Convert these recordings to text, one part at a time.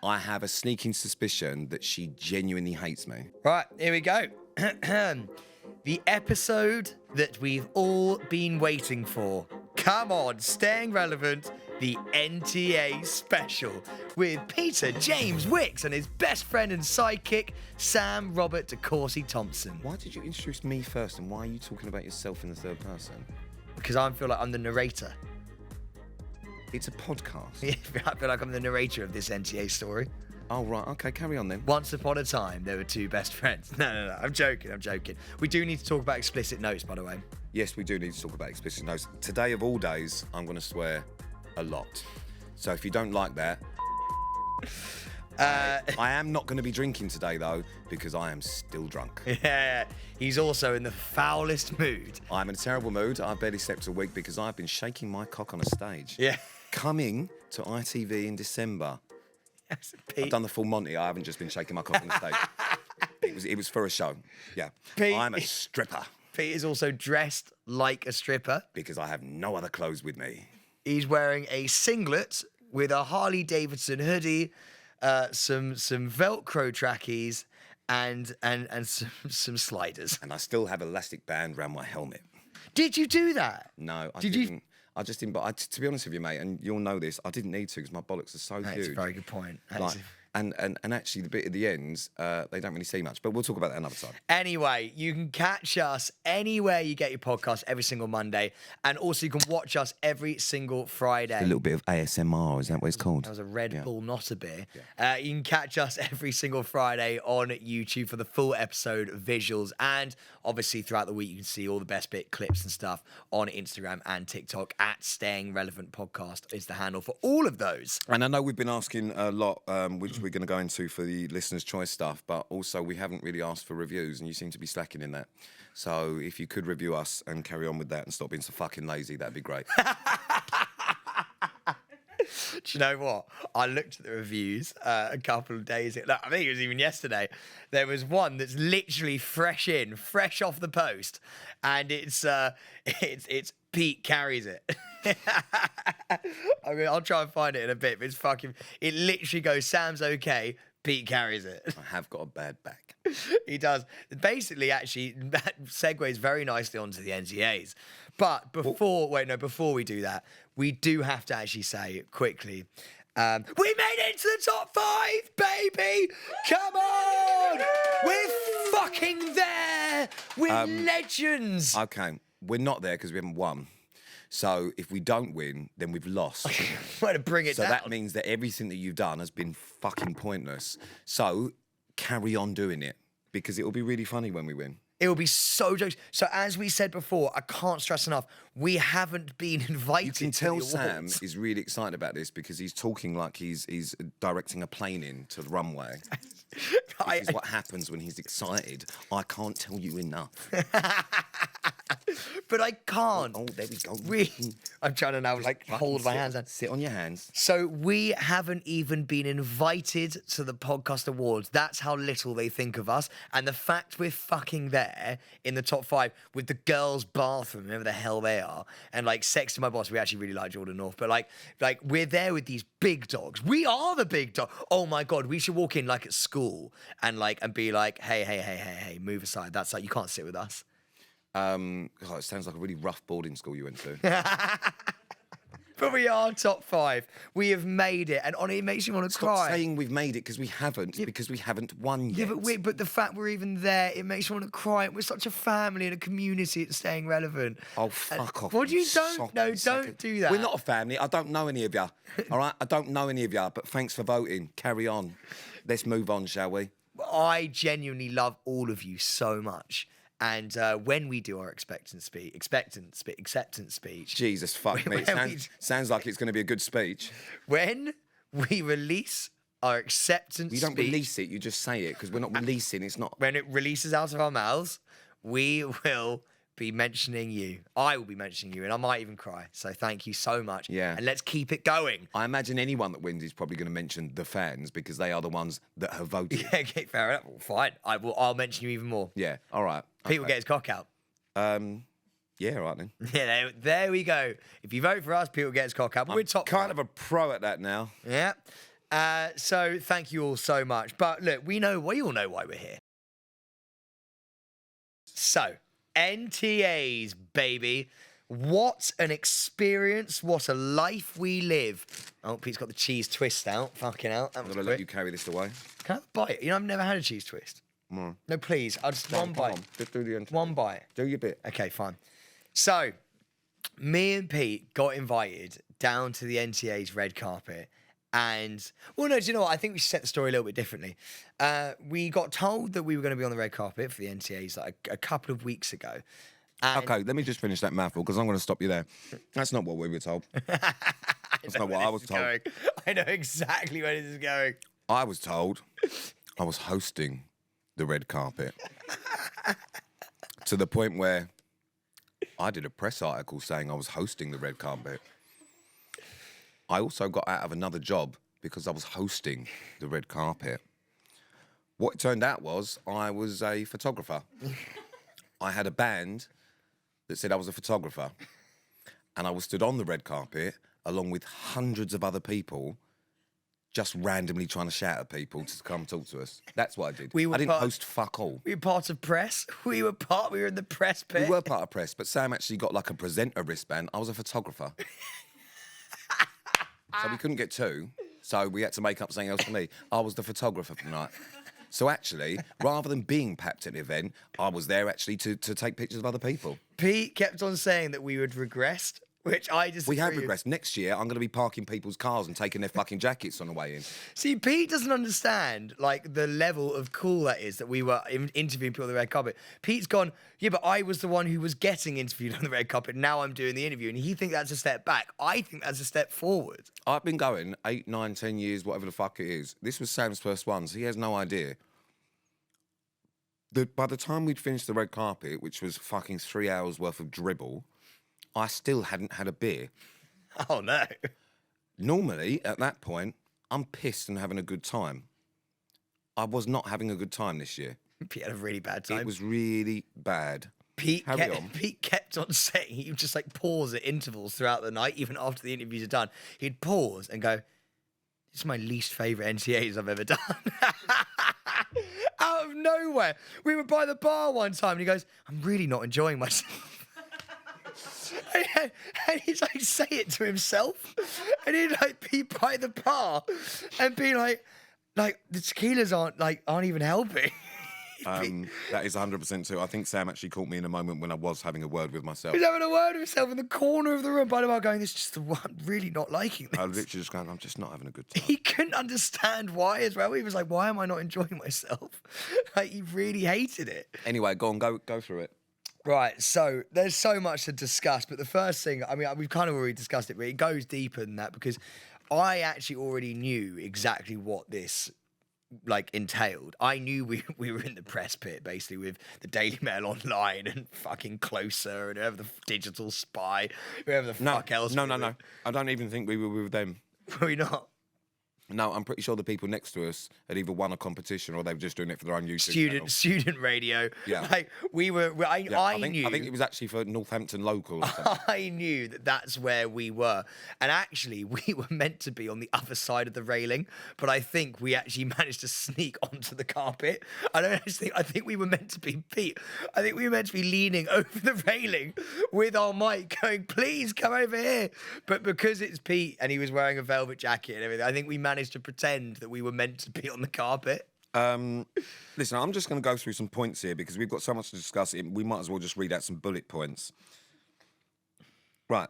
I have a sneaking suspicion that she genuinely hates me. Right, here we go. The episode that we've all been waiting for. Come on, staying relevant, the NTA special with Peter James Wicks and his best friend and sidekick, Sam Robert DeCourcy Thompson. Why did you introduce me first, and why are you talking about yourself in the third person? Because I feel like I'm the narrator. It's a podcast. I feel like I'm the narrator of this NTA story. Oh, right. Okay, carry on then. Once upon a time, there were two best friends. No. I'm joking. We do need to talk about explicit notes, by the way. Yes, we do need to talk about explicit notes. Today, of all days, I'm going to swear a lot. So if you don't like that... I am not going to be drinking today, though, because I am still drunk. Yeah, he's also in the foulest mood. I'm in a terrible mood. I've barely slept a week because I've been shaking my cock on a stage. Yeah. Coming to ITV in December. Yes, I've done the full Monty. I haven't just been shaking my cock on the stage. It was for a show. Yeah. Pete, I'm a stripper. Pete is also dressed like a stripper. Because I have no other clothes with me. He's wearing a singlet with a Harley Davidson hoodie, some Velcro trackies, and some sliders. And I still have an elastic band around my helmet. Did you do that? No, I didn't. I just didn't. But to be honest with you, mate, and you'll know this, I didn't need to because my bollocks are so huge. That's a very good point. And actually, the bit at the end, they don't really see much. But we'll talk about that another time. Anyway, you can catch us anywhere you get your podcast every single Monday. And also you can watch us every single Friday. A little bit of ASMR, is that what it's called? That was a Red Bull, not a beer. Yeah. You can catch us every single Friday on YouTube for the full episode visuals. And obviously throughout the week, you can see all the best bit clips and stuff on Instagram and TikTok at Staying Relevant Podcast is the handle for all of those. And I know we've been asking a lot, which we're going to go into for the listeners' choice stuff, but also we haven't really asked for reviews, and you seem to be slacking in that. So if you could review us and carry on with that and stop being so fucking lazy, that'd be great. Do you know what? I looked at the reviews a couple of days ago. I think it was even yesterday. There was one that's literally fresh off the post, and it's Pete carries it. I mean, I'll try and find it in a bit, but it literally goes, Sam's okay, Pete carries it. I have got a bad back. He does. Basically, actually, that segues very nicely onto the NTAs. But before we do that, we do have to actually say quickly, we made it into the top 5, baby! Come on! We're fucking there! We're legends! Okay, we're not there because we haven't won. So if we don't win, then we've lost. Way to bring it down. So that means that everything that you've done has been fucking pointless. So carry on doing it, because it will be really funny when we win. It will be so jokes. So as we said before, I can't stress enough, we haven't been invited. You can tell Sam is really excited about this because he's talking like he's directing a plane into the runway. This is what happens when he's excited. I can't tell you enough. But I can't. Oh, there we go. I'm trying to now hold my hands. Sit on your hands. So we haven't even been invited to the podcast awards. That's how little they think of us. And the fact we're fucking there in the top 5 with the girls' bathroom, whoever the hell they are, and Sex to My Boss, we actually really like Jordan North. But we're there with these big dogs. We are the big dog. Oh my God, we should walk in at school and be like, hey, move aside. That's you can't sit with us. It sounds like a really rough boarding school you went to. But we are top 5. We have made it, and it makes you want to cry. Stop saying we've made it because we haven't, because we haven't won yet. Yeah, but the fact we're even there, it makes you want to cry. We're such a family and a community at Staying Relevant. Oh, fuck off. What do you don't do that. We're not a family. I don't know any of you. All right? I don't know any of you, but thanks for voting. Carry on. Let's move on, shall we? I genuinely love all of you so much. And when we do our acceptance speech... Jesus, fuck me. Sounds like it's going to be a good speech. When we release our acceptance speech... You don't release it, you just say it, because we're not releasing, it's not... When it releases out of our mouths, we will be mentioning you. I will be mentioning you, and I might even cry. So thank you so much. Yeah. And let's keep it going. I imagine anyone that wins is probably going to mention the fans, because they are the ones that have voted. Yeah, okay, fair enough. Well, fine. I'll mention you even more. Yeah, all right. Pete will get his cock out. Yeah, all right then. Yeah, there we go. If you vote for us, Pete will get his cock out. But we're top kind of a pro at that now. Yeah. So thank you all so much. But look, we all know why we're here. So, NTAs, baby. What an experience. What a life we live. Oh, Pete's got the cheese twist out. Fucking hell. I'm going to let you carry this away. Can I have a bite? You know, I've never had a cheese twist. No, please. I'll just one bite. Just do the end. One bite. Do your bit. Okay, fine. So, me and Pete got invited down to the NTA's red carpet. And, well, no, do you know what? I think we should set the story a little bit differently. We got told that we were going to be on the red carpet for the NTAs like a couple of weeks ago. And Okay, let me just finish that mouthful because I'm going to stop you there. That's not what we were told. That's not what I was told. Going. I know exactly where this is going. I was told I was hosting the red carpet to the point where I did a press article saying I was hosting the red carpet. I also got out of another job because I was hosting the red carpet. What it turned out was I was a photographer. I had a band that said I was a photographer. And I was stood on the red carpet along with hundreds of other people just randomly trying to shout at people to come talk to us. That's what I did. I didn't host fuck all. We were part of press. We were in the press pit. We were part of press, but Sam actually got like a presenter wristband. I was a photographer. So we couldn't get two, so we had to make up something else for me. I was the photographer for the night. So actually, rather than being papped at the event, I was there actually to take pictures of other people. Pete kept on saying that we had regressed, which I disagree. We have regressed. Next year, I'm going to be parking people's cars and taking their fucking jackets on the way in. See, Pete doesn't understand, like, the level of cool that is that we were interviewing people on the red carpet. Pete's gone, yeah, but I was the one who was getting interviewed on the red carpet. Now I'm doing the interview. And he thinks that's a step back. I think that's a step forward. I've been going 8, 9, 10 years, whatever the fuck it is. This was Sam's first one, so he has no idea. By the time we'd finished the red carpet, which was fucking 3 hours worth of dribble, I still hadn't had a beer. Oh, no. Normally, at that point, I'm pissed and having a good time. I was not having a good time this year. Pete had a really bad time. It was really bad. Pete kept on saying, he would just like pause at intervals throughout the night, even after the interviews are done. He'd pause and go, "This is my least favourite NTAs I've ever done." Out of nowhere. We were by the bar one time and he goes, "I'm really not enjoying myself." And he's like, say it to himself. And he'd like be by the bar and be like the tequilas aren't even helping. That is 100% true. I think Sam actually caught me in a moment when I was having a word with myself. He was having a word with himself in the corner of the room by the bar going, "This is just the one, I'm really not liking this." I was literally just going, I'm just not having a good time. He couldn't understand why as well. He was like, "Why am I not enjoying myself?" Like, he really hated it. Anyway, go on, go through it. Right, so there's so much to discuss, but the first thing, I mean, we've kind of already discussed it, but it goes deeper than that because I actually already knew exactly what this like entailed. I knew we were in the press pit basically with the Daily Mail Online and fucking Closer and whoever the Digital Spy, whoever the fuck else. No. I don't even think we were with them. Were we not? No, I'm pretty sure the people next to us had either won a competition or they were just doing it for their own YouTube channel. Student radio. Yeah. Like, I knew. I think it was actually for Northampton Local or something. I knew that that's where we were. And actually, we were meant to be on the other side of the railing, but I think we actually managed to sneak onto the carpet. I think we were meant to be, Pete, I think we were meant to be leaning over the railing with our mic going, "Please come over here." But because it's Pete and he was wearing a velvet jacket and everything, I think we managed to pretend that we were meant to be on the carpet. Listen, I'm just going to go through some points here because we've got so much to discuss. We might as well just read out some bullet points. Right.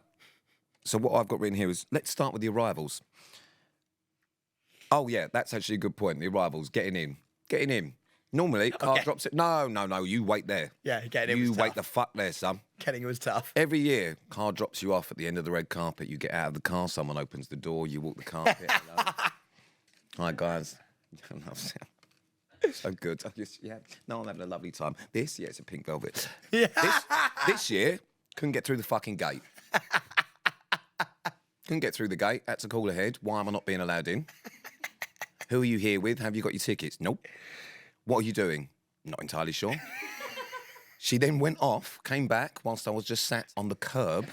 So what I've got written here is, let's start with the arrivals. Oh, yeah, that's actually a good point. The arrivals, getting in. Normally, car drops it. No, you wait there. Yeah, getting in was You wait tough. the fuck there, son. Getting it was tough. Every year, car drops you off at the end of the red carpet. You get out of the car, someone opens the door, you walk the carpet. Hi, guys. So good. I'm having a lovely time. It's a pink velvet. Yeah. This year, couldn't get through the fucking gate. Couldn't get through the gate. Had to call ahead. Why am I not being allowed in? Who are you here with? Have you got your tickets? Nope. What are you doing? Not entirely sure. She then went off, came back whilst I was just sat on the curb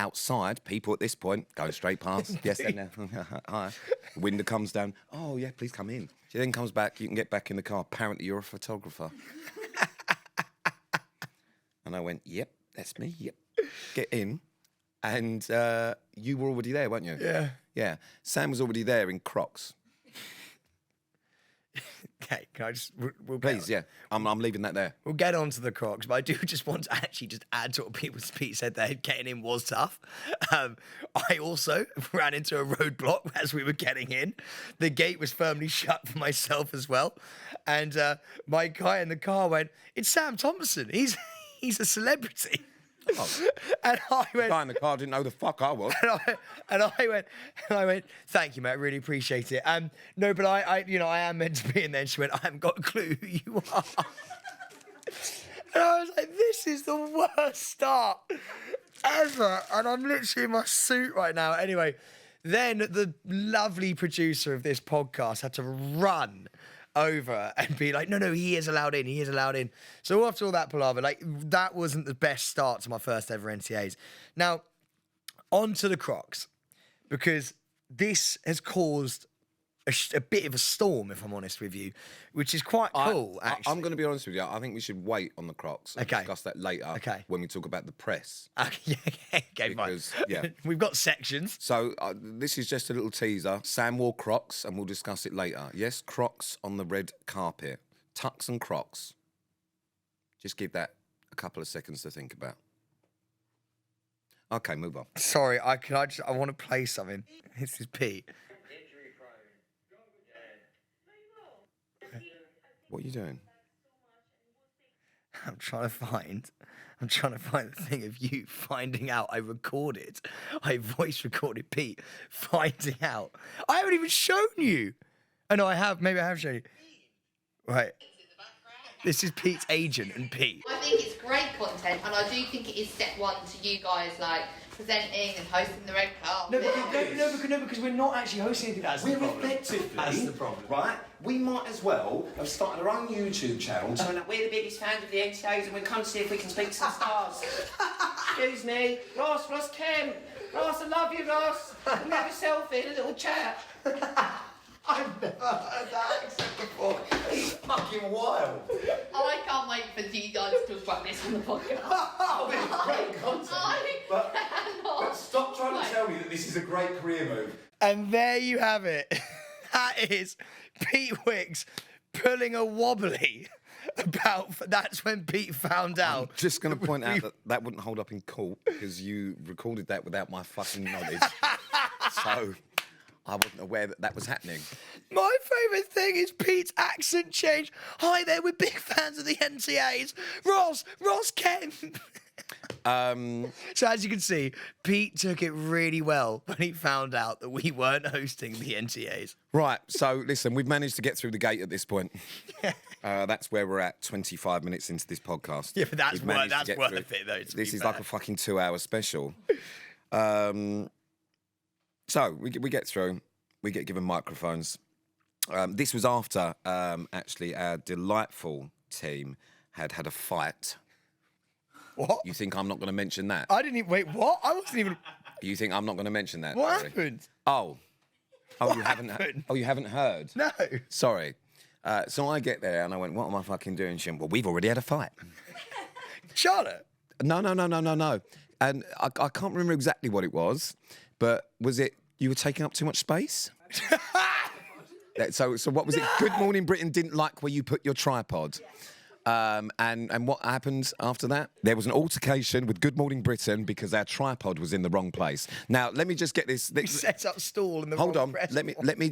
outside, people at this point going straight past. Yes, and hi. Window comes down. Oh, yeah, please come in. She then comes back. You can get back in the car. Apparently, you're a photographer. And I went, yep, that's me. Yep. Get in. And you were already there, weren't you? Yeah. Yeah. Sam was already there in Crocs. Okay, can I just... We'll Please, yeah. I'm leaving that there. We'll get on to the Crocs, but I do just want to actually just add to what Pete said there. Getting in was tough. I also ran into a roadblock as we were getting in. The gate was firmly shut for myself as well. And my guy in the car went, "It's Sam Thompson. He's a celebrity." Oh. And I went, the guy in the car didn't know the fuck I was. And I went, "Thank you, mate. I really appreciate it." No, but I am meant to be in there. And she went, "I haven't got a clue who you are." And I was like, "This is the worst start ever." And I'm literally in my suit right now. Anyway, then the lovely producer of this podcast had to run over and be like, no, he is allowed in. So after all that palaver, like, that wasn't the best start to my first ever NTAs. Now, on to the Crocs, because this has caused a bit of a storm, if I'm honest with you, which is quite cool, actually. I'm going to be honest with you. I think we should wait on the Crocs and discuss that later when we talk about the press. Okay, because, fine. Yeah. We've got sections. So this is just a little teaser. Sam wore Crocs, and we'll discuss it later. Yes, Crocs on the red carpet. Tux and Crocs. Just give that a couple of seconds to think about. Okay, move on. Sorry, I want to play something. This is Pete. What are you doing? I'm trying to find the thing of you finding out I voice recorded Pete finding out. I haven't even shown you. Oh no, I have. Maybe I have shown you. Right. This is Pete's agent and Pete. I think it's great content, and I do think it is step one to you guys, like, presenting and hosting the red carpet. No, because we're not actually hosting anything. That's the problem. Right? We might as well have started our own YouTube channel. So we're the biggest fans of the NTAs, and we'll come to see if we can speak to some stars. Excuse me, Ross Kemp. Ross, I love you, Ross. We'll have a selfie and a little chat. I've never heard that accent before. It's fucking wild. I can't wait for you guys to talk about this on the podcast. Oh, it's great content. But stop trying to tell me that this is a great career move. And there you have it. That is Pete Wicks pulling a wobbly about... That's when Pete found out. I'm just going to point out that wouldn't hold up in court because you recorded that without my fucking knowledge. So I wasn't aware that was happening. My favourite thing is Pete's accent change. "Hi there, we're big fans of the NTAs. Ross Kemp." So as you can see, Pete took it really well when he found out that we weren't hosting the NTAs. Right, so listen, we've managed to get through the gate at this point. That's where we're at, 25 minutes into this podcast. Yeah, but that's worth it, though. This is like a fucking 2-hour special. So we get through, we get given microphones. This was after, actually, our delightful team had a fight. What? You think I'm not going to mention that? I didn't even... Wait, what? I wasn't even... You think I'm not going to mention that? What Sorry. happened? Oh, you haven't heard? No. Sorry. So I get there and I went, "What am I fucking doing?" She went, "Well, we've already had a fight." Charlotte? No. And I can't remember exactly what it was, but was it you were taking up too much space? So what was it? Good Morning Britain didn't like where you put your tripod. And what happened after that? There was an altercation with Good Morning Britain because our tripod was in the wrong place. Now, let me just get this. We set up stall in the Hold wrong on. press. Let me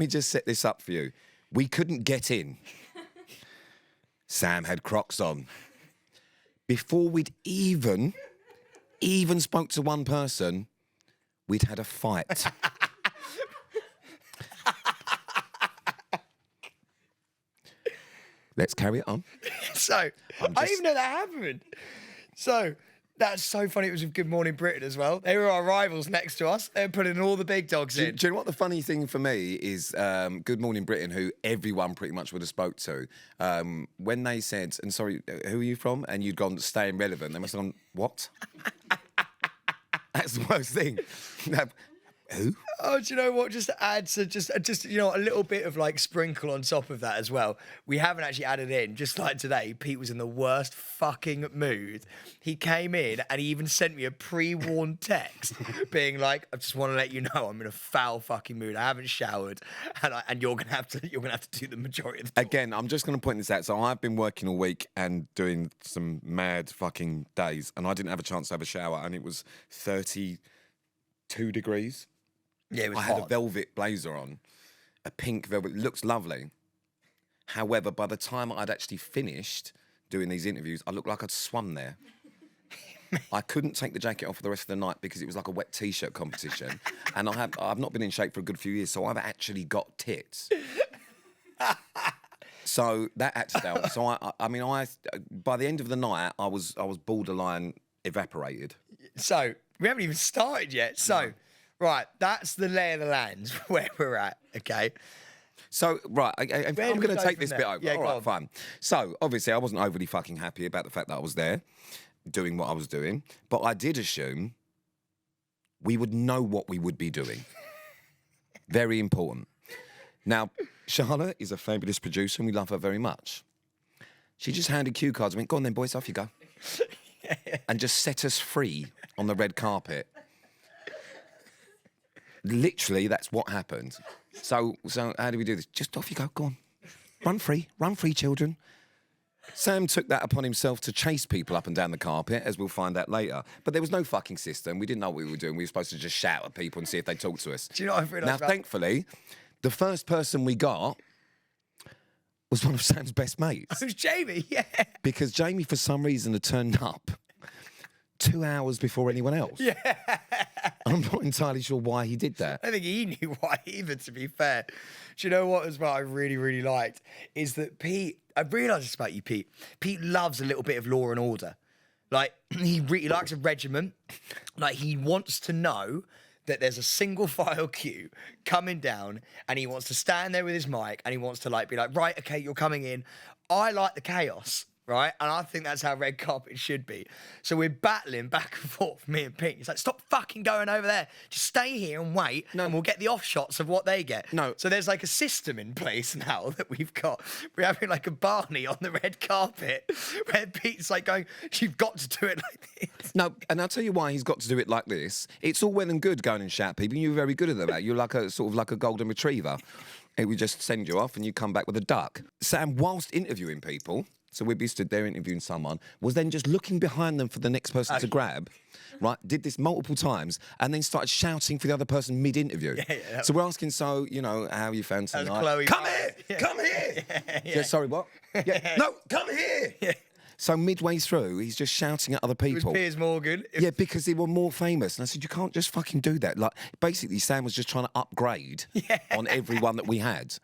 just set this up for you. We couldn't get in. Sam had Crocs on. Before we'd even spoke to one person, we'd had a fight. Let's carry it on. So, I didn't even know that happened. So, that's so funny. It was with Good Morning Britain as well. They were our rivals next to us. They were putting all the big dogs in. Do you know what the funny thing for me is? Good Morning Britain, who everyone pretty much would have spoke to, when they said, "And sorry, who are you from?" and you'd gone, "Staying relevant," they must have gone, "What?" That's the worst thing. Who? Oh, do you know what? Just to add to just you know, a little bit of like sprinkle on top of that as well. We haven't actually added in, just like today, Pete was in the worst fucking mood. He came in and he even sent me a pre-warned text being like, I just want to let you know I'm in a foul fucking mood. I haven't showered and you're gonna have to do the majority of the talk. Again, I'm just going to point this out. So I've been working all week and doing some mad fucking days, and I didn't have a chance to have a shower, and it was 32 degrees. Yeah, it was I hot. had a velvet blazer on, a pink velvet. It looks lovely. However, by the time I'd actually finished doing these interviews, I looked like I'd swum there. I couldn't take the jacket off for the rest of the night because it was like a wet T-shirt competition, and I've not been in shape for a good few years, so I've actually got tits. So that had to stay on. So I mean, by the end of the night, I was borderline evaporated. So we haven't even started yet. So. Right, that's the lay of the land where we're at, okay? So, right, I'm going to take this there? bit over. Yeah, All go right, on. fine. So, obviously, I wasn't overly fucking happy about the fact that I was there, doing what I was doing, but I did assume we would know what we would be doing. Very important. Now, Charlotte is a fabulous producer, and we love her very much. She just handed cue cards and went, go on then, boys, off you go. And just set us free on the red carpet. Literally, that's what happened. So how do we do this? Just off you go, go on. Run free, children. Sam took that upon himself to chase people up and down the carpet, as we'll find out later. But there was no fucking system. We didn't know what we were doing. We were supposed to just shout at people and see if they talked to us. Do you know what I've realised Now, about- thankfully, the first person we got was one of Sam's best mates. It was Jamie, yeah. Because Jamie, for some reason, had turned up 2 hours before anyone else. Yeah. I'm not entirely sure why he did that. I think he knew why either, to be fair. Do you know what as well I really, really liked? Is that Pete, I've realised this about you, Pete. Pete loves a little bit of law and order. Like, he really likes a regiment. Like, he wants to know that there's a single file queue coming down, and he wants to stand there with his mic, and he wants to like be like, right, okay, you're coming in. I like the chaos. Right? And I think that's how red carpet should be. So we're battling back and forth, me and Pete. He's like, stop fucking going over there. Just stay here and wait, and we'll get the off shots of what they get. No. So there's like a system in place now that we've got. We're having like a Barney on the red carpet where Pete's like going, you've got to do it like this. No, and I'll tell you why he's got to do it like this. It's all well and good going and shout at people. You're very good at that. You're like a sort of like a golden retriever. It would just send you off and you come back with a duck. Sam, whilst interviewing people, so we'd be stood there interviewing someone, was then just looking behind them for the next person to grab, right? Did this multiple times and then started shouting for the other person mid-interview. Yeah. So we're asking, so, you know, how you found That was tonight? Chloe. Come here! Come here! Yeah, sorry, what? Yeah. No, come here! Yeah. So midway through, he's just shouting at other It was people. Piers Morgan. Yeah, because they were more famous. And I said, you can't just fucking do that. Like, basically, Sam was just trying to upgrade on everyone that we had.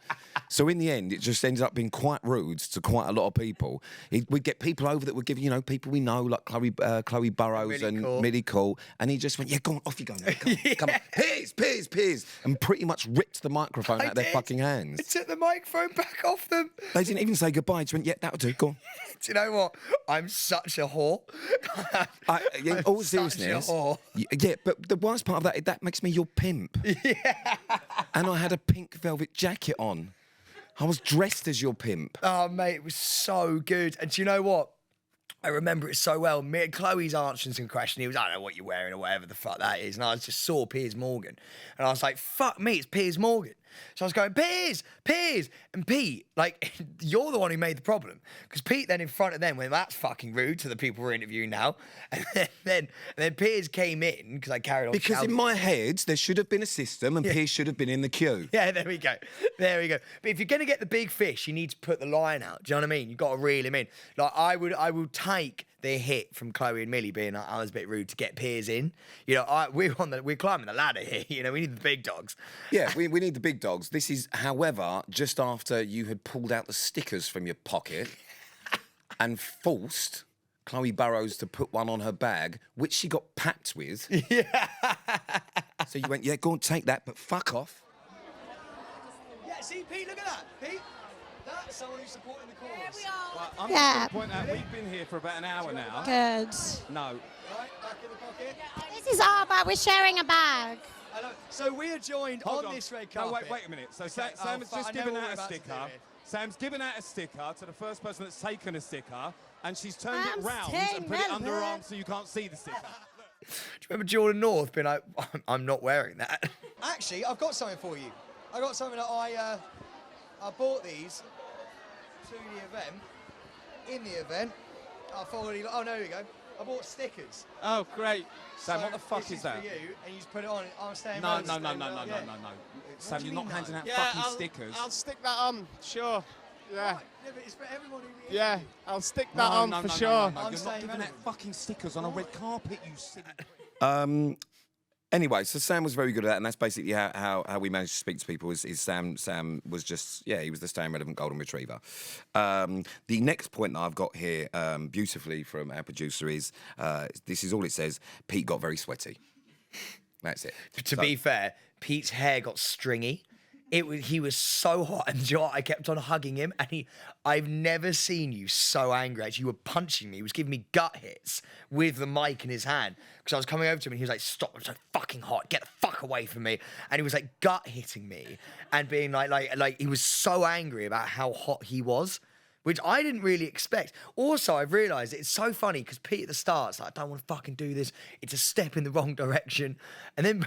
So in the end, it just ended up being quite rude to quite a lot of people. We'd get people over that would give, you know, people we know, like Chloe Burrows Millie and Cole. Millie Cole. And he just went, yeah, go on, off you go now. Come on. Piers. And pretty much ripped the microphone out of their fucking I hands. took the microphone back off them. They didn't even say goodbye. Just went, yeah, that'll do, go on. Do you know what? I'm such a whore. In I'm all such a seriousness, whore. yeah, but the worst part of that makes me your pimp. Yeah. And I had a pink velvet jacket on. I was dressed as your pimp. Oh, mate, it was so good. And do you know what? I remember it so well. Me and Chloe's answering some question. He was, I don't know what you're wearing or whatever the fuck that is. And I just saw Piers Morgan. And I was like, fuck me, it's Piers Morgan. So I was going, Piers. And Pete, like, you're the one who made the problem. Because Pete then in front of them went, that's fucking rude to the people we're interviewing now. And then Piers came in, because I carried on Because shouting. in my head, there should have been a system and Piers should have been in the queue. Yeah, there we go. But if you're going to get the big fish, you need to put the line out. Do you know what I mean? You've got to reel him in. Like, I would take the hit from Chloe and Millie being like, I was a bit rude to get Piers in. You know, we're climbing the ladder here. You know, we need the big dogs. Yeah, we need the big dogs. This is, however, just after you had pulled out the stickers from your pocket and forced Chloe Burrows to put one on her bag, which she got packed with. Yeah. So you went, yeah, go and take that, but fuck off. Yeah, see, Pete, look at that. Pete, That's someone who's supporting the cause. Right, I'm Yeah. just going to point out we've been here for about an hour now. Good. No. Right, back in the pocket. This is our bag. We're sharing a bag. Hello. So we are joined Hold on this red No, carpet. wait a minute. So Okay, Sam has I just know given what we're out a about to do sticker. here. Sam's given out a sticker to the first person that's taken a sticker, and she's turned it I'm round staying and put it under her relevant. arm so you can't see the sticker. Do you remember Jordan North being like, I'm not wearing that? Actually, I've got something for you. I got something that I bought these to the event. In the event, I thought, oh no, here we go. I bought stickers. Oh, great. Sam, So what the fuck this is that? for you, and you just put it on. I'm staying. No, relevant, no, no, staying no, no, no, relevant. no, Yeah. no. Sam, do you're you not mean, handing no? out fucking stickers. I'll stick that on, sure. Yeah. Right, no, but it's for everyone who. Yeah, I'll stick No, that on no, for no, sure. No, no, no. I'm You're not staying giving out relevant. fucking stickers on a red carpet, you silly. Anyway, so Sam was very good at that, and that's basically how we managed to speak to people. Is Sam was just he was the staying relevant golden retriever. The next point that I've got here, beautifully from our producer, is this is all it says. Pete got very sweaty. That's it. To be fair, Pete's hair got stringy. He was so hot, and do you know what? I kept on hugging him, and I've never seen you so angry. Actually, you were punching me. He was giving me gut hits with the mic in his hand because I was coming over to him, and he was like, "Stop! I'm so fucking hot. Get the fuck away from me!" And he was like gut hitting me and being like he was so angry about how hot he was, which I didn't really expect. Also, I've realised it's so funny because Pete at the start's like, I don't want to fucking do this. It's a step in the wrong direction. And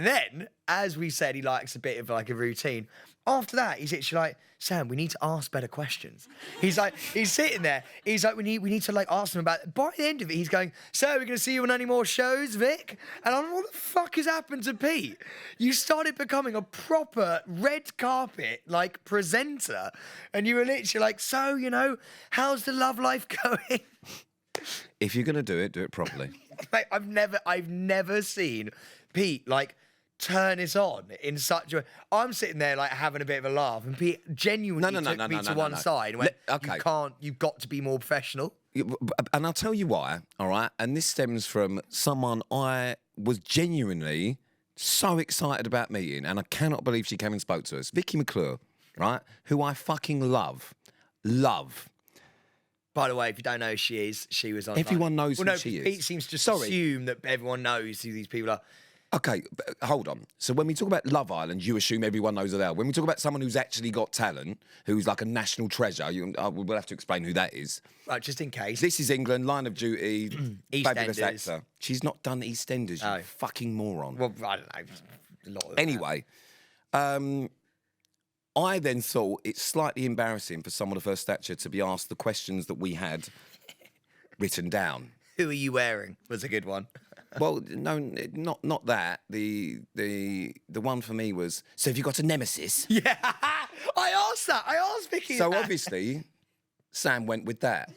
then, as we said, he likes a bit of like a routine. After that, he's actually like, Sam, we need to ask better questions. He's sitting there. He's like, we need to like ask him about. By the end of it, he's going, so we're going to see you on any more shows, Vic? And I'm like, what the fuck has happened to Pete? You started becoming a proper red carpet like presenter, and you were literally like, so how's the love life going? If you're gonna do it properly. Like, I've never seen Pete like turn it on in such a. I'm sitting there like having a bit of a laugh, and Pete genuinely took me to one side and went, Okay. You've got to be more professional. And I'll tell you why, all right? And this stems from someone I was genuinely so excited about meeting, and I cannot believe she came and spoke to us. Vicky McClure, right? Who I fucking love. By the way, if you don't know who she was on. Everyone knows who no, she is. Pete seems to just assume that everyone knows who these people are. Okay, but hold on. So when we talk about Love Island, you assume everyone knows who they are. When we talk about someone who's actually got talent, who's like a national treasure, we'll have to explain who that is. Right, just in case. This is England, Line of Duty, fabulous EastEnders. actor. She's not done EastEnders, you Oh. fucking moron. Well, I don't know. A lot of Anyway, I then thought it's slightly embarrassing for someone of her stature to be asked the questions that we had written down. Who are you wearing? Was a good one. Well, no, not that. The one for me was, so have you got a nemesis? Yeah, I asked that. I asked Vicky. So that. obviously, Sam went with that.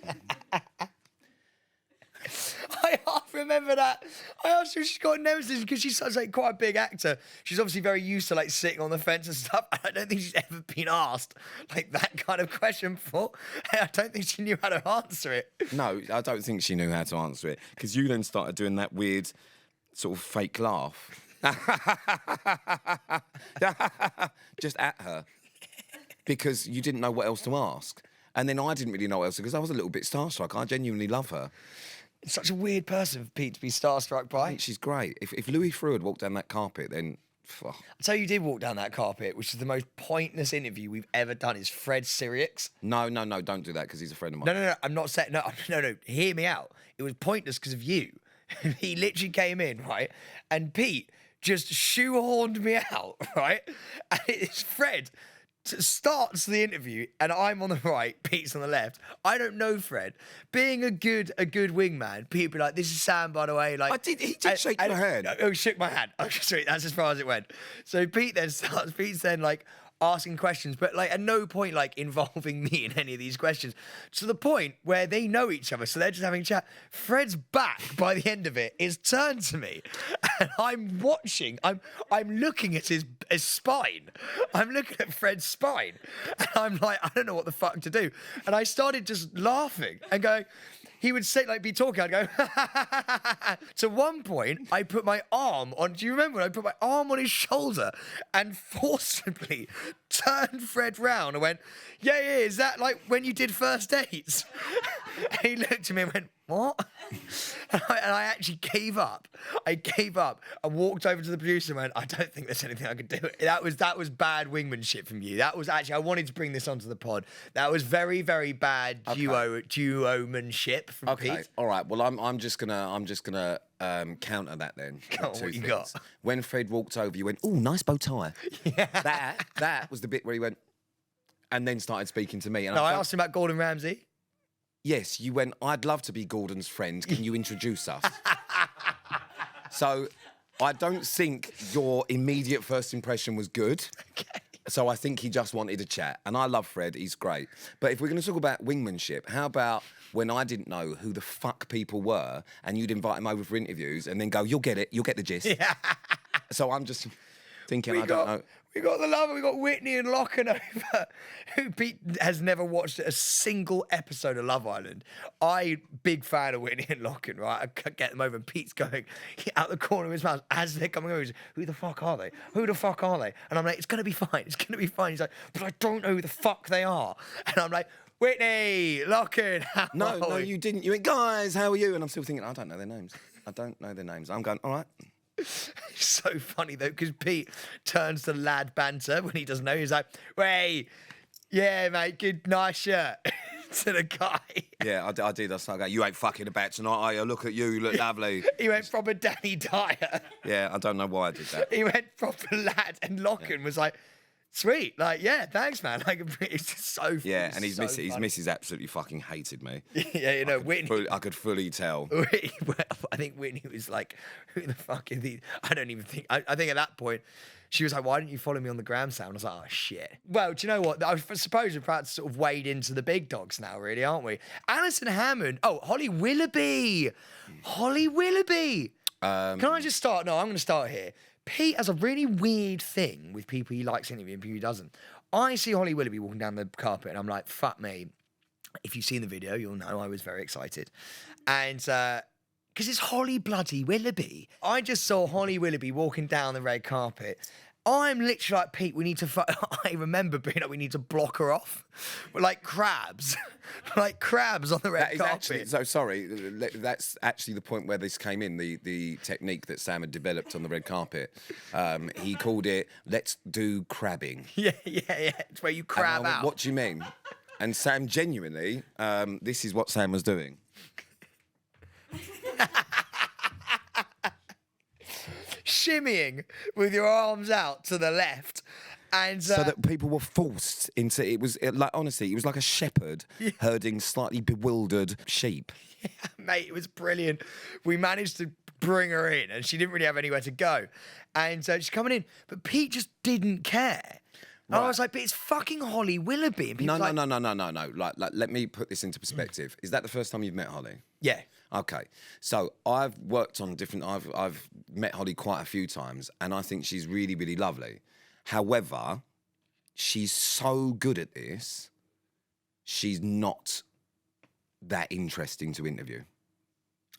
I half remember that. I asked her if she's got a nemesis because she's such like quite a big actor. She's obviously very used to like sitting on the fence and stuff. I don't think she's ever been asked like that kind of question before. I don't think she knew how to answer it. No, I don't think she knew how to answer it because you then started doing that weird sort of fake laugh. Just at her because you didn't know what else to ask. And then I didn't really know what else because I was a little bit starstruck. I genuinely love her. It's such a weird person for Pete to be starstruck by. I think she's great. If Louis Frew had walked down that carpet, then... I'll tell you did walk down that carpet, which is the most pointless interview we've ever done, is Fred Sirius. No, don't do that because he's a friend of mine. No, I'm not saying... No, hear me out. It was pointless because of you. He literally came in, right? And Pete just shoehorned me out, right? And it's Fred... starts the interview, and I'm on the right, Pete's on the left. I don't know Fred. Being a good wingman, Pete would be like, "This is Sam, by the way." Like, he did shake your hand. Oh, he shook my hand. Oh, sorry, that's as far as it went. So Pete then starts. Pete's then like asking questions, but like at no point like involving me in any of these questions. To the point where they know each other, so they're just having a chat. Fred's back by the end of it is turned to me, and I'm watching. I'm looking at his spine. I'm looking at Fred's spine, and I'm like, I don't know what the fuck to do. And I started just laughing and going, he would say, like, be talking, I'd go, to one point, I put my arm on, do you remember when I put my arm on his shoulder and forcibly turned Fred round and went, yeah, is that like when you did first dates? And he looked at me and went, what? And I actually gave up. I gave up and walked over to the producer and went, I don't think there's anything I could do. That was bad wingmanship from you. That was actually, I wanted to bring this onto the pod. That was very, very bad duo-manship from Pete. All right. Well, I'm just gonna counter that then. Go on, with two what you things. got? When Fred walked over, you went, "Oh, nice bow tie." Yeah. That was the bit where he went, and then started speaking to me. And No, I asked him about Gordon Ramsay. Yes, you went, I'd love to be Gordon's friend. Can you introduce us? So I don't think your immediate first impression was good. Okay. So I think he just wanted a chat. And I love Fred, he's great. But if we're going to talk about wingmanship, how about when I didn't know who the fuck people were and you'd invite him over for interviews and then go, you'll get the gist. Yeah. So I'm just thinking, I don't know. We got the lover, we got Whitney and Locken over, who Pete has never watched a single episode of Love Island. Big fan of Whitney and Locken, right? I could get them over, and Pete's going out the corner of his mouth as they're coming over. He's like, who the fuck are they? Who the fuck are they? And I'm like, it's going to be fine. It's going to be fine. He's like, but I don't know who the fuck they are. And I'm like, Whitney, Locken, how No, are we? you didn't. You went, guys, how are you? And I'm still thinking, I don't know their names. I'm going, all right. It's so funny though, because Pete turns to lad banter when he doesn't know. He's like, "Hey, yeah, mate, good, nice shirt." To the guy. Yeah, I did. I started going, you ain't fucking about tonight, are you? Look at you, you look lovely. He went proper Danny Dyer. Yeah, I don't know why I did that. He went proper lad, and Locken was like, sweet, like, yeah, thanks, man. Like, it's just so funny. Yeah, and his so missus absolutely fucking hated me. Yeah, you know, Whitney. I could fully tell. I think Whitney was like, who the fuck is he? I don't even think. I think at that point, she was like, why didn't you follow me on the gram sound? I was like, oh, shit. Well, do you know what? I suppose we're about to sort of wade into the big dogs now, really, aren't we? Alison Hammond. Oh, Holly Willoughby. Holly Willoughby. Can I just start? No, I'm going to start here. Pete has a really weird thing with people he likes interviewing and people he doesn't. I see Holly Willoughby walking down the carpet and I'm like, fuck me. If you've seen the video, you'll know I was very excited. And because it's Holly bloody Willoughby. I just saw Holly Willoughby walking down the red carpet. I'm literally like, Pete, we need to... I remember being like, we need to block her off. We're like crabs. Like crabs on the red carpet. Actually, so sorry, that's actually the point where this came in, the technique that Sam had developed on the red carpet. He called it, let's do crabbing. Yeah. It's where you crab and I went, out. what do you mean? And Sam genuinely, this is what Sam was doing. Shimmying with your arms out to the left. And so that people were forced into honestly, it was like a shepherd herding slightly bewildered sheep. Yeah, mate, it was brilliant. We managed to bring her in and she didn't really have anywhere to go. And she's coming in, but Pete just didn't care. Right. I was like, but it's fucking Holly Willoughby. And No. Like, let me put this into perspective. Is that the first time you've met Holly? Yeah. Okay. So I've worked on I've met Holly quite a few times and I think she's really, really lovely. However, she's so good at this, she's not that interesting to interview.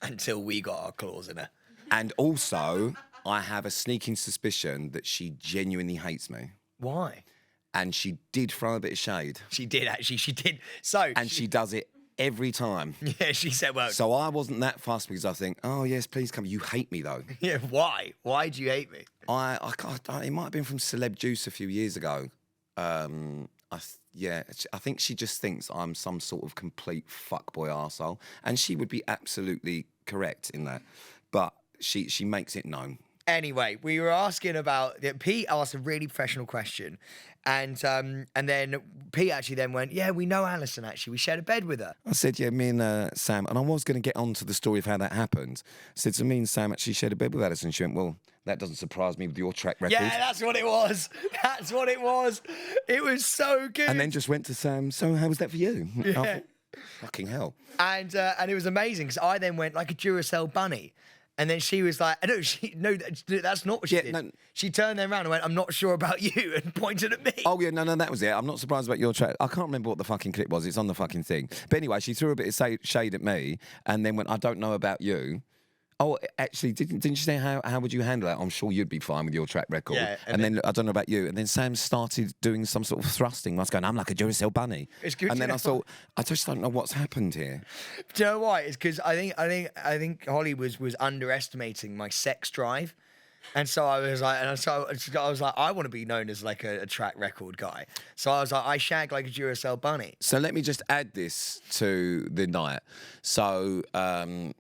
Until we got our claws in her. And also, I have a sneaking suspicion that she genuinely hates me. Why? And she did throw a bit of shade. She did, actually. She did. So... And she does it every time. Yeah, she said, well... So I wasn't that fussed because I think, oh, yes, please come. You hate me, though. Yeah, why? Why do you hate me? It might have been from Celeb Juice a few years ago. I think she just thinks I'm some sort of complete fuckboy arsehole. And she would be absolutely correct in that. But she makes it known. Anyway, we were asking about... Pete asked a really professional question. And then Pete actually then went, yeah, we know Alison, actually. We shared a bed with her. I said, yeah, me and Sam... And I was going to get on to the story of how that happened. I said, so me and Sam actually shared a bed with Alison. She went, well, that doesn't surprise me with your track record. Yeah, that's what it was. That's what it was. It was so good. And then just went to Sam, so how was that for you? Yeah. Fucking hell. And it was amazing, because I then went like a Duracell bunny. And then she was like, no, that's not what she Yeah, did. no. She turned then around and went, I'm not sure about you, and pointed at me. Oh, yeah, no, that was it. I'm not surprised about your track. I can't remember what the fucking clip was. It's on the fucking thing. But anyway, she threw a bit of shade at me and then went, I don't know about you. Oh, actually, didn't you say how would you handle that? I'm sure you'd be fine with your track record. Yeah, and then I don't know about you. And then Sam started doing some sort of thrusting. I was going, I'm like a Duracell bunny. It's good. And then I thought, I just don't know what's happened here. Do you know why? It's because I think Holly was underestimating my sex drive. And so I was like, I want to be known as like a track record guy. So I was like, I shag like a Duracell bunny. So let me just add this to the night. So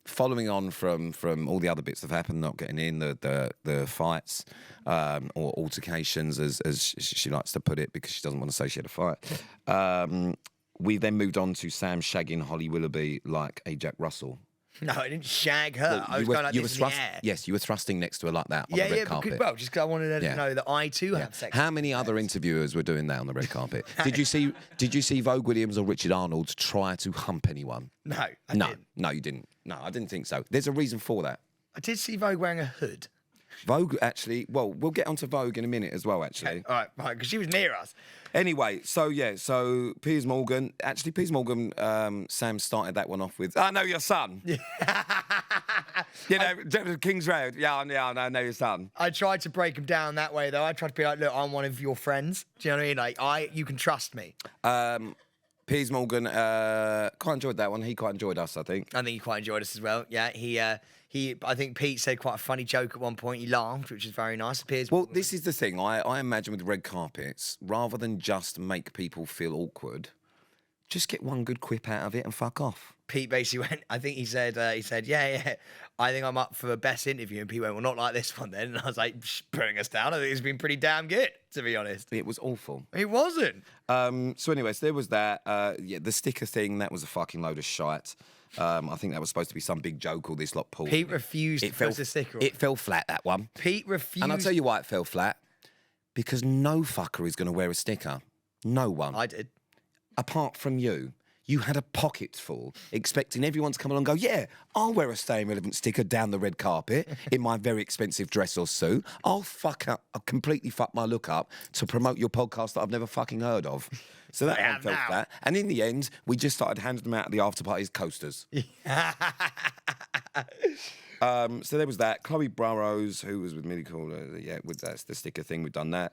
following on from all the other bits that have happened, not getting in, the fights or altercations, as she likes to put it, because she doesn't want to say she had a fight. We then moved on to Sam shagging Holly Willoughby like a Jack Russell. No, I didn't shag her. I was going like this in the air. Yes, you were thrusting next to her like that on the red carpet. Just because I wanted her to know that I too have sex. How many other interviewers were doing that on the red carpet? Did you see Vogue Williams or Richard Arnold try to hump anyone? No, I didn't. No, you didn't. No, I didn't think so. There's a reason for that. I did see Vogue wearing a hood. Vogue, actually, well, we'll get onto Vogue in a minute as well, actually. Okay, all right, because she was near us. Anyway, so Piers Morgan, Sam started that one off with, I know your son. King's Road. Yeah, I know your son. I tried to break him down that way, though. I tried to be like, look, I'm one of your friends. Do you know what I mean? You can trust me. Piers Morgan quite enjoyed that one. He quite enjoyed us, I think. I think he quite enjoyed us as well. Yeah, I think Pete said quite a funny joke at one point. He laughed, which is very nice. Well, this is the thing. I imagine with red carpets, rather than just make people feel awkward, just get one good quip out of it and fuck off. Pete basically went, I think he said, yeah, I think I'm up for the best interview. And Pete went, well, not like this one then. And I was like, putting us down. I think it's been pretty damn good, to be honest. It was awful. It wasn't. So anyways, there was that. The sticker thing, that was a fucking load of shite. I think that was supposed to be some big joke all this lot pulled. Pete refused to put the sticker on. It fell flat, that one. Pete refused. And I'll tell you why it fell flat. Because no fucker is going to wear a sticker. No one. I did. Apart from you. You had a pocket full, expecting everyone to come along and go, yeah, I'll wear a Staying Relevant sticker down the red carpet in my very expensive dress or suit. I'll completely fuck my look up to promote your podcast that I've never fucking heard of. So that one felt that. And in the end, we just started handing them out at the after parties coasters. So there was that. Chloe Burrows, who was with Millie Caller, that's the sticker thing. We've done that.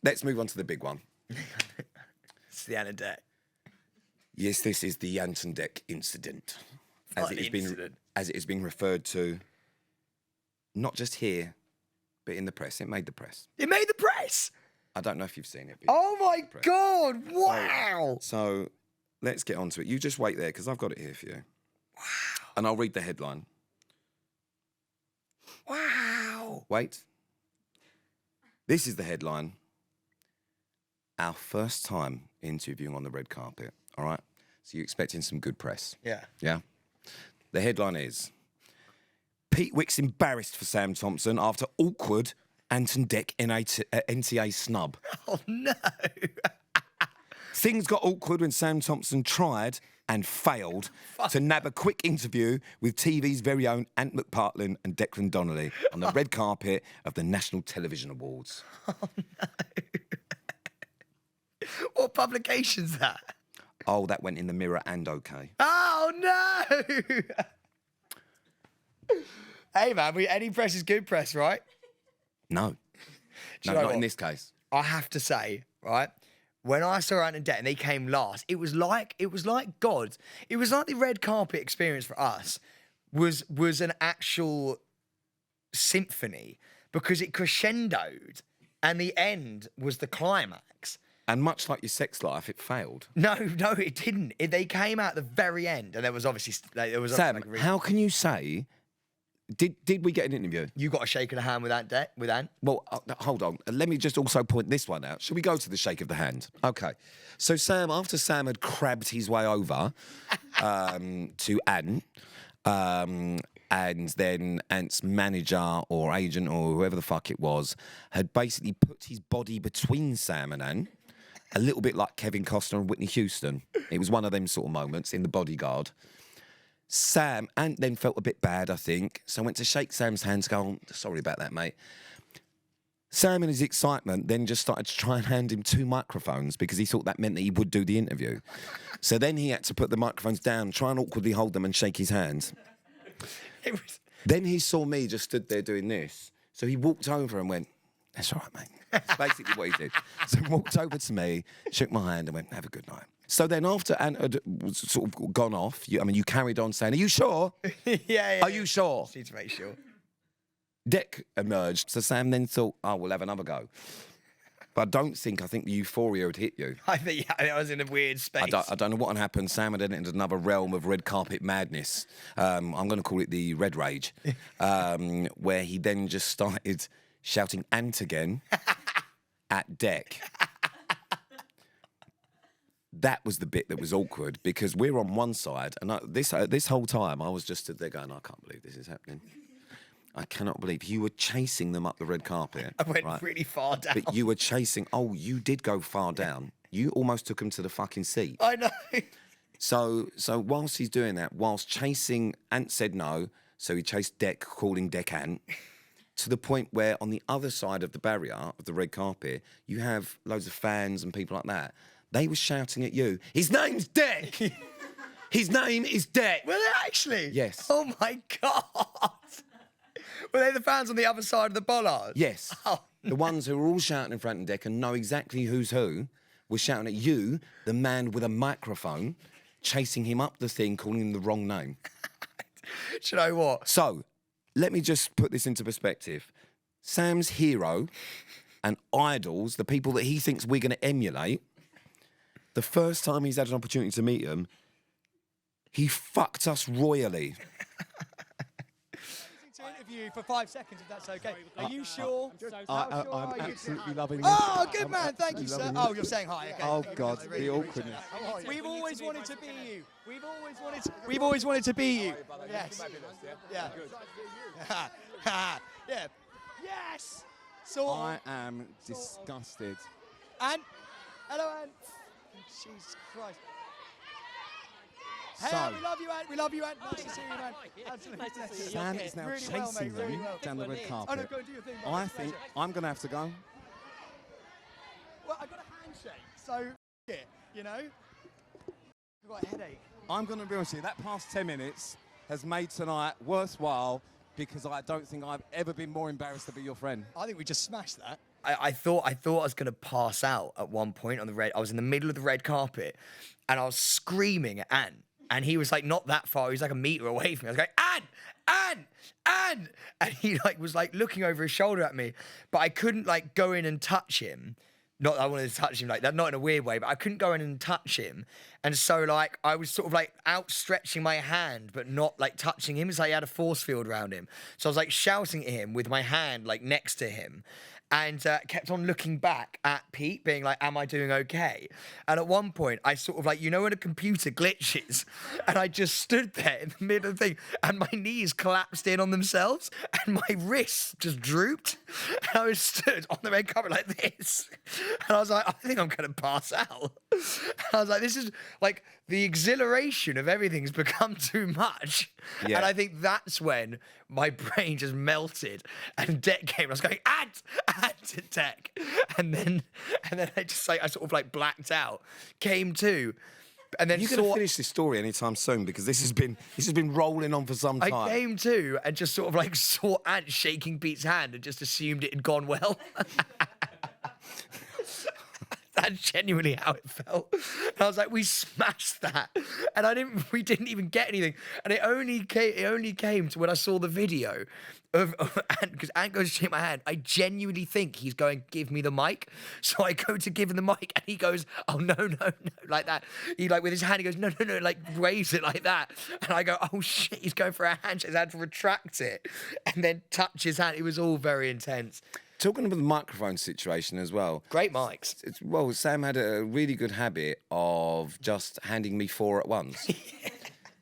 Let's move on to the big one. It's the Ant and Dec. Yes, this is the Ant and Dec incident, as it has been referred to, not just here, but in the press. It made the press. It made the press. I don't know if you've seen it. Oh my God! Wow. So let's get on to it. You just wait there because I've got it here for you. Wow. And I'll read the headline. Wow. Wait. This is the headline. Our first time interviewing on the red carpet. All right? So you're expecting some good press. Yeah. Yeah? The headline is, Pete Wick's embarrassed for Sam Thompson after awkward Ant and Dec NTA snub. Oh, no. Things got awkward when Sam Thompson tried and failed to nab a quick interview with TV's very own Ant McPartlin and Declan Donnelly on the red carpet of the National Television Awards. Oh, no. What publication's that? Oh, that went in the Mirror and OK. Oh, no! Hey, man, any press is good press, right? No. No, not in this case. I have to say, right, when I saw Ant and Dec and they came last, it was like God. It was like the red carpet experience for us was an actual symphony because it crescendoed and the end was the climax. And much like your sex life, it failed. No, it didn't. They came out at the very end, and there was obviously Sam, how can you say? Did we get an interview? You got a shake of the hand with Ant Dec, with Ant? Well, hold on. Let me just also point this one out. Shall we go to the shake of the hand? Okay. So Sam, after Sam had crabbed his way over to Ant, and then Ant's manager or agent or whoever the fuck it was had basically put his body between Sam and Ant. A little bit like Kevin Costner and Whitney Houston. It was one of them sort of moments in The Bodyguard. Ant then felt a bit bad, I think, so I went to shake Sam's hand to go, oh, sorry about that, mate. Sam, in his excitement, then just started to try and hand him 2 microphones because he thought that meant that he would do the interview. So then he had to put the microphones down, try and awkwardly hold them and shake his hand. Then he saw me just stood there doing this. So he walked over and went, that's all right, mate. That's basically what he did. So he walked over to me, shook my hand and went, have a good night. So then after Ant had sort of gone off, you carried on saying, are you sure? Yeah. Are you sure? Just need to make sure. Dec emerged. So Sam then thought, oh, we'll have another go. But I think the euphoria had hit you. I think I was in a weird space. I don't know what had happened. Sam had entered another realm of red carpet madness. I'm going to call it the red rage, where he then just started shouting Ant again at Dec. That was the bit that was awkward because we're on one side, and this whole time I was just stood there going, I can't believe this is happening. I cannot believe you were chasing them up the red carpet. I went really far down. But you were chasing. Oh, you did go far down. You almost took him to the fucking seat. I know. So whilst he's doing that, whilst chasing, Ant said no. So he chased Dec, calling Dec Ant, to the point where on the other side of the barrier of the red carpet, you have loads of fans and people like that. They were shouting at you. His name's Dec. His name is Dec. Were they actually? Yes. Oh my God. Were they the fans on the other side of the bollard? Yes. Oh, the ones who were all shouting in front of Dec and know exactly who's who were shouting at you, the man with a microphone, chasing him up the thing, calling him the wrong name. Do you know what? So, let me just put this into perspective. Sam's hero and idols, the people that he thinks we're going to emulate, the first time he's had an opportunity to meet them, he fucked us royally. To interview for 5 seconds, if that's okay. Are you sure? I'm absolutely loving this. Oh, good man. Thank you, sir. Oh, you're saying hi. Okay. Oh, God, the awkwardness. We've always wanted to be you. We've always wanted to be you. Yes. Yeah. Yeah. Yes. So I am disgusted. Ant. Hello, Ant. Jesus Christ. Hey, So- Ant, we love you, Ant. We love you, Ant. Nice to see you, man. Absolutely. Sam is now Really well, chasing mate. Really them well. down the red Oh, carpet. no, go and do your thing, mate. I think I'm going to have to go. Well, I got a handshake, so it, you know. I've got a headache. I'm going to be honest with you, that past 10 minutes has made tonight worthwhile because I don't think I've ever been more embarrassed to be your friend. I think we just smashed that. I thought I was going to pass out at one point on the red. I was in the middle of the red carpet, and I was screaming at Ant. And he was like not that far. He was like a meter away from me. I was going, Ant, Ant, Ant, and he was looking over his shoulder at me, but I couldn't go in and touch him. Not that I wanted to touch him like that, not in a weird way, but I couldn't go in and touch him. And so I was sort of outstretching my hand, but not touching him. It's like he had a force field around him. So I was shouting at him with my hand next to him. And kept on looking back at Pete, being like, am I doing okay? And at one point, I sort of when a computer glitches, and I just stood there in the middle of the thing, and my knees collapsed in on themselves, and my wrists just drooped. And I was stood on the red carpet like this. And I was like, I think I'm going to pass out. And I was like, this is the exhilaration of everything's become too much. Yeah. And I think that's when my brain just melted and Dec came. I was going, Ant and Dec. And then I just I sort of blacked out, came to, and then You're going to finish this story anytime soon because this has been rolling on for some time. I came to and just sort of saw Ant shaking Pete's hand and just assumed it had gone well. That's genuinely how it felt. And I was like, we smashed that. And we didn't even get anything. And it only came to when I saw the video of Ant, because Ant goes to shake my hand. I genuinely think he's going, give me the mic. So I go to give him the mic and he goes, oh, no, like that. He with his hand, he goes, no, waves it like that. And I go, oh shit, he's going for a handshake. He's had to retract it and then touch his hand. It was all very intense. Talking about the microphone situation as well. Great mics. Sam had a really good habit of just handing me 4 at once.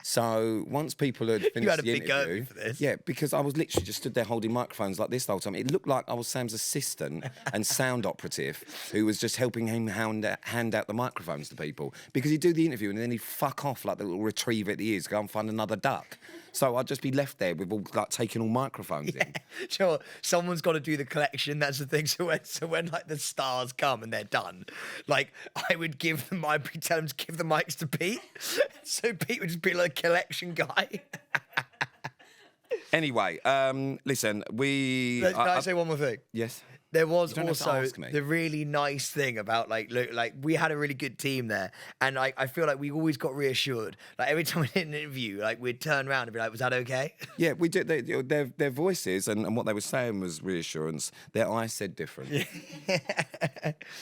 So once people had finished had a the big go at me interview, for this. yeah, because I was literally just stood there holding microphones like this the whole time. It looked like I was Sam's assistant and sound operative who was just helping him hand out the microphones to people, because he'd do the interview and then he'd fuck off like the little retriever that he is, go and find another duck. So I'd just be left there with all like taking all microphones in. Sure, someone's got to do the collection. That's the thing. So when like the stars come and they're done, like I would give them, I'd be telling them to give the mics to Pete. So Pete would just be like a collection guy. Anyway, listen, Can I say one more thing? Yes. There was You don't have to also ask me. the really nice thing about like we had a really good team there, and I feel like we always got reassured. Like every time we did an interview, like we'd turn around and be like, "Was that okay?" Yeah, we did. Their voices and what they were saying was reassurance. Their eyes said different.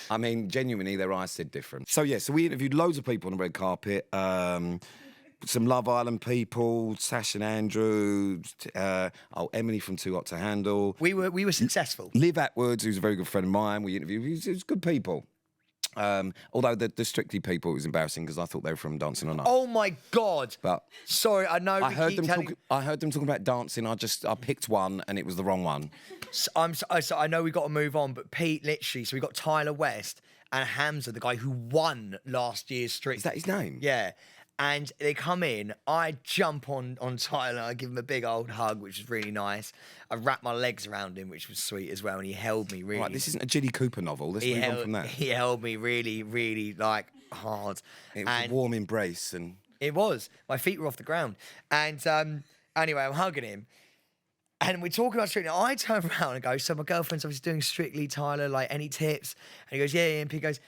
I mean, genuinely, their eyes said different. So yeah, so we interviewed loads of people on the red carpet. Some Love Island people, Sash and Andrew, Emily from Too Hot to Handle. We were successful. Liv Atwoods, who's a very good friend of mine, we interviewed. He was good people. Although the Strictly people, it was embarrassing because I thought they were from Dancing on Ice. Oh my God! But sorry, I know. I heard them talking about dancing. I picked one and it was the wrong one. So I know we got to move on, but Pete literally. So we got Tyler West and Hamza, the guy who won last year's Strictly. Is that his name? Yeah. And they come in, I jump on Tyler, I give him a big old hug, which was really nice. I wrapped my legs around him, which was sweet as well, and he held me really. Right, this isn't a Ginny Cooper novel. Let's move on from that. He held me really, really like hard. It was a warm embrace, and it was. My feet were off the ground. And anyway, I'm hugging him. And we're talking about Strictly. I turn around and go, so my girlfriend's obviously doing Strictly, Tyler, like any tips? And he goes, yeah. And Pete goes,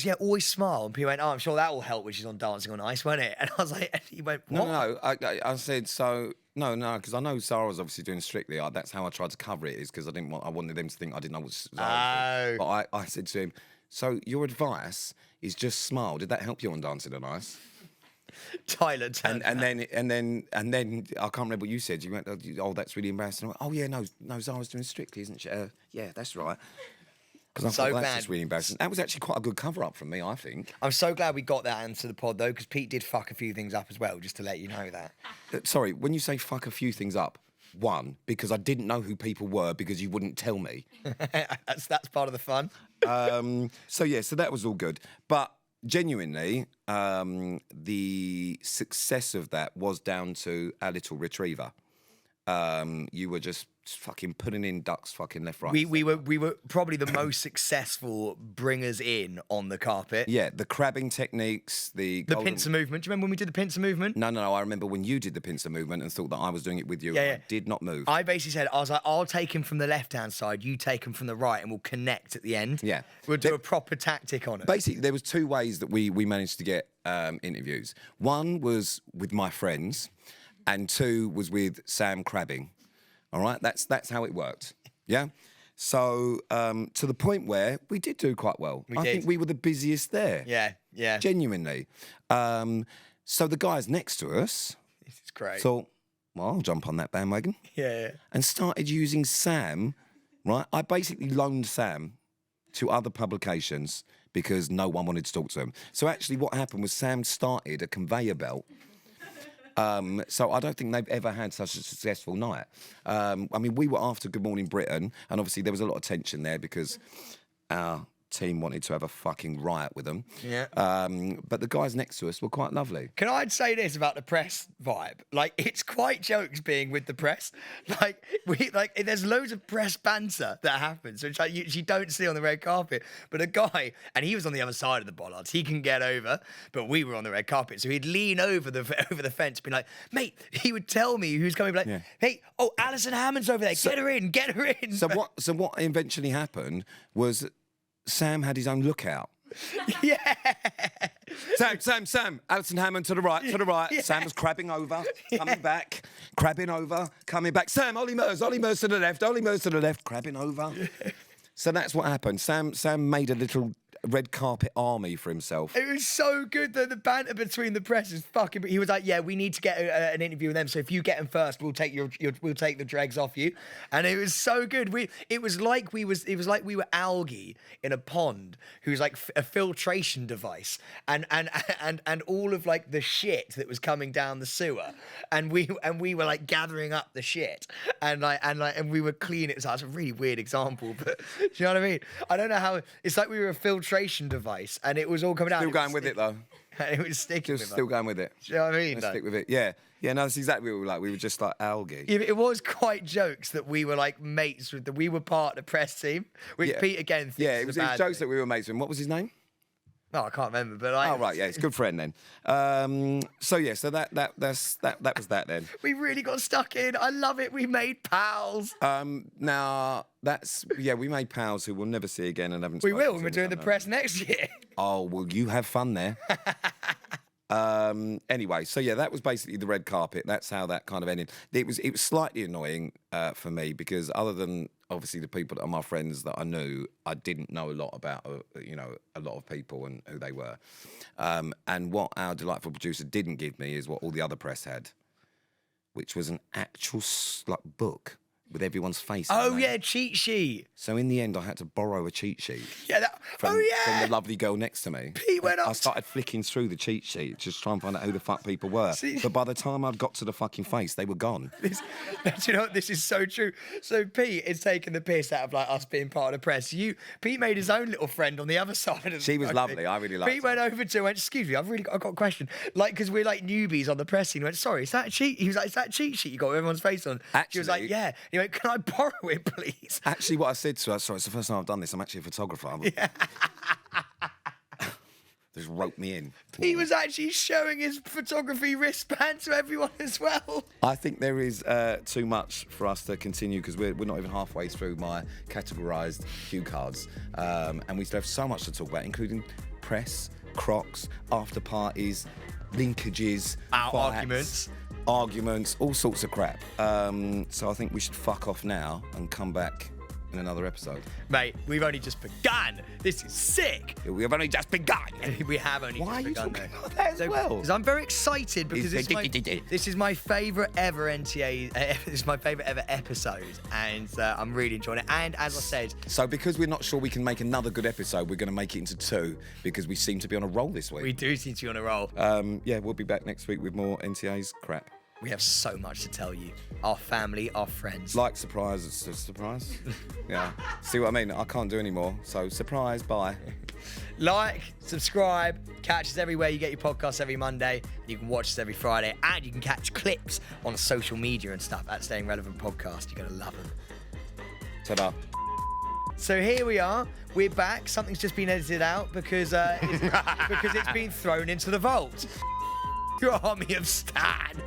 yeah, always smile. And Pete went, oh, I'm sure that will help when she's on Dancing on Ice, won't it? And I was like, and he went, what? No. I said, so, no, because I know Sarah was obviously doing Strictly. That's how I tried to cover it, is because I wanted them to think I didn't know what Sarah was doing. But I said to him, so your advice is just smile. Did that help you on Dancing on Ice? Tyler and then I can't remember what you said. You went, oh, that's really embarrassing. I went, oh yeah, no, Zara's doing Strictly, isn't she? Yeah, that's right. Because I thought that's just really embarrassing. That was actually quite a good cover-up from me, I think. I'm so glad we got that into the pod, though, because Pete did fuck a few things up as well, just to let you know that. Sorry, when you say fuck a few things up, one, because I didn't know who people were because you wouldn't tell me. that's part of the fun. So that was all good. But genuinely, the success of that was down to our little retriever. You were just fucking putting in ducks fucking left, right. We were probably the most successful bringers in on the carpet. Yeah, the crabbing techniques, the pincer movement. Do you remember when we did the pincer movement? No, I remember when you did the pincer movement and thought that I was doing it with you. Yeah. I did not move. I basically said, I was like, I'll take him from the left-hand side, you take him from the right, and we'll connect at the end. Yeah. We'll do a proper tactic on it. Basically, there was two ways that we managed to get interviews. One was with my friends, and two was with Sam crabbing. All right, that's how it worked. Yeah. So to the point where we did do quite well. I think we were the busiest there. Yeah. Genuinely. So the guys next to us, this is great. thought, well, I'll jump on that bandwagon. Yeah. And started using Sam. Right, I basically loaned Sam to other publications because no one wanted to talk to him. So actually, what happened was Sam started a conveyor belt. So I don't think they've ever had such a successful night. I mean, we were after Good Morning Britain, and obviously there was a lot of tension there because our team wanted to have a fucking riot with them. Yeah. But the guys next to us were quite lovely. Can I say this about the press vibe? Like, it's quite jokes being with the press. There's loads of press banter that happens, which you don't see on the red carpet. But a guy, and he was on the other side of the bollards, he can get over, but we were on the red carpet, so he'd lean over the fence, be like, mate, he would tell me who's coming, like, hey, Alison Hammond's over there, get her in. So what eventually happened was Sam had his own lookout. Yeah. Sam. Alison Hammond to the right. Yeah. Sam was crabbing over, coming back, crabbing over, coming back. Sam, Ollie Murs to the left, crabbing over. So that's what happened. Sam made a little red carpet army for himself. It was so good that the banter between the press is fucking. He was like, "Yeah, we need to get an interview with them. So if you get them first, we'll take we'll take the dregs off you." And it was so good. It was like we were algae in a pond, who's like a filtration device, and all of like the shit that was coming down the sewer, and we were like gathering up the shit, and we were cleaning it. So that's a really weird example, but do you know what I mean? I don't know how. It's like we were a filtration device, and it was all coming out. Still going with it though. And it was sticking. Still going with it. Do you know what I mean? Let's stick with it. Yeah. Yeah, no, that's exactly what we were like. We were just like algae. It was quite jokes that we were like mates with. We were part of the press team, which Pete again thinks it was jokes that we were mates with. What was his name? Oh, I can't remember, but like. Oh right, yeah, it's a good friend then. So that was that then. We really got stuck in. I love it. We made pals. Now we made pals who we'll never see again and haven't. We will when we're doing the press next year. Oh well, you have fun there. Anyway, so yeah, that was basically the red carpet. That's how that kind of ended. It was slightly annoying for me because other than obviously the people that are my friends that I knew, I didn't know a lot about a lot of people and who they were. And what our delightful producer didn't give me is what all the other press had, which was an actual book with everyone's face. Oh yeah, cheat sheet. So in the end, I had to borrow a cheat sheet. Yeah. From the lovely girl next to me. Pete went up. I started flicking through the cheat sheet, just trying to find out who the fuck people were. But by the time I'd got to the fucking face, they were gone. Do you know what? This is so true. So Pete is taking the piss out of like us being part of the press. Pete made his own little friend on the other side of the She was lovely. I really liked her. Pete went over to her and went, "Excuse me, I've got a question." Like, because we're like newbies on the press scene. He went, "Sorry, is that a cheat?" He was like, "Is that a cheat sheet you got with everyone's face on?" She was like, "Yeah." He went, "Can I borrow it, please?" Actually, what I said to her, sorry, it's the first time I've done this. I'm actually a photographer. Yeah. Just rope me in. He was actually showing his photography wristband to everyone as well. I think there is too much for us to continue because we're not even halfway through my categorised cue cards. And we still have so much to talk about, including press, crocs, after parties, linkages, fights, arguments, all sorts of crap. So I think we should fuck off now and come back in another episode. Mate, we've only just begun. This is sick. We have only just begun. We have only Why just begun. Why are you talking about that as well? Because I'm very excited because this is my favourite ever NTA. This is my favourite ever episode, and I'm really enjoying it. And as I said, so because we're not sure we can make another good episode, we're going to make it into two because we seem to be on a roll this week. We do seem to be on a roll. Yeah, we'll be back next week with more NTAs crap. We have so much to tell you. Our family, our friends. Like surprise, it's a surprise. Yeah. See what I mean? I can't do any more. So surprise, bye. Like, subscribe, catch us everywhere you get your podcasts every Monday. You can watch us every Friday, and you can catch clips on social media and stuff at Staying Relevant Podcast. You're going to love them. Ta-da. So here we are. We're back. Something's just been edited out because it's been thrown into the vault. Your army of Stan.